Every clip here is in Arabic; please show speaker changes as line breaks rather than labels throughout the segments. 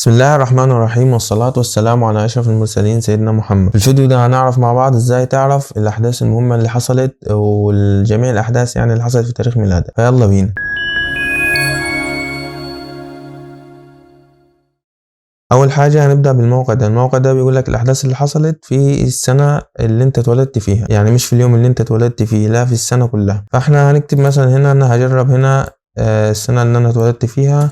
بسم الله الرحمن الرحيم، والصلاة والسلام على أشرف المرسلين سيدنا محمد. في الفيديو ده هنعرف مع بعض ازاي تعرف الأحداث المهمة اللي حصلت والجميع الأحداث اللي حصلت في تاريخ ميلادك. فيلا بينا. أول حاجة هنبدأ بالموقع ده. الموقع ده بيقولك الأحداث اللي حصلت في السنة اللي انت اتولدت فيها، يعني مش في اليوم اللي انت اتولدت فيه، لا في السنة كلها. فاحنا هنكتب مثلا هنا انا هجرب هنا السنة اللي انا اتولدت فيها،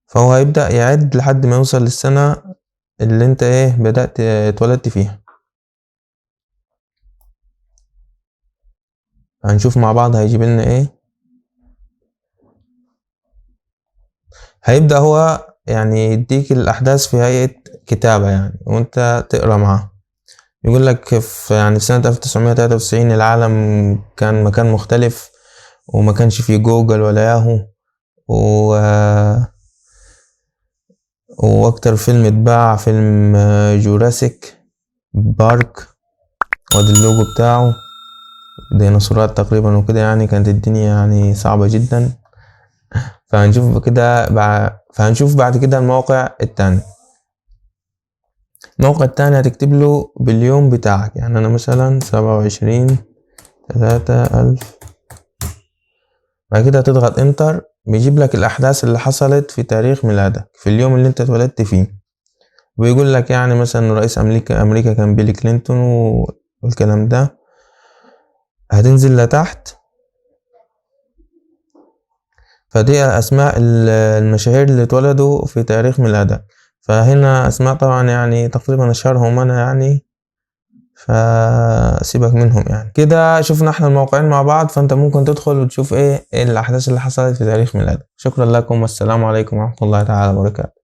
فهو هيبدأ يعد لحد ما يوصل للسنة اللي انت بدأت اتولدت فيها. هنشوف مع بعض هيجيب لنا هيبدأ هو يديك الأحداث في هيئة كتابة وانت تقرأ معاه. يقول لك في سنة 1993 العالم كان مكان مختلف، وما كانش فيه جوجل ولا ياهو، واكتر فيلم اتباع فيلم جوراسيك بارك، وادي اللوجو بتاعه ديناصورات تقريبا وكده. كانت الدنيا صعبة جدا. فهنشوف بعد كده الموقع التاني. الموقع التاني هتكتب له باليوم بتاعك، انا مثلا 27/3/1000. بعد كده هتضغط انتر، بيجيب لك الاحداث اللي حصلت في تاريخ ميلادك في اليوم اللي انت اتولدت فيه. ويقول لك مثلا رئيس امريكا كان بيل كلينتون والكلام ده. هتنزل لتحت، فدي اسماء المشاهير اللي اتولدوا في تاريخ ميلادك. فهنا اسماء طبعا تقريبا اشهرهم انا فسيبك منهم. كده شفنا احنا الموقعين مع بعض، فانت ممكن تدخل وتشوف ايه الاحداث اللي حصلت في تاريخ ميلادك. شكرا لكم، والسلام عليكم ورحمة الله تعالى وبركاته.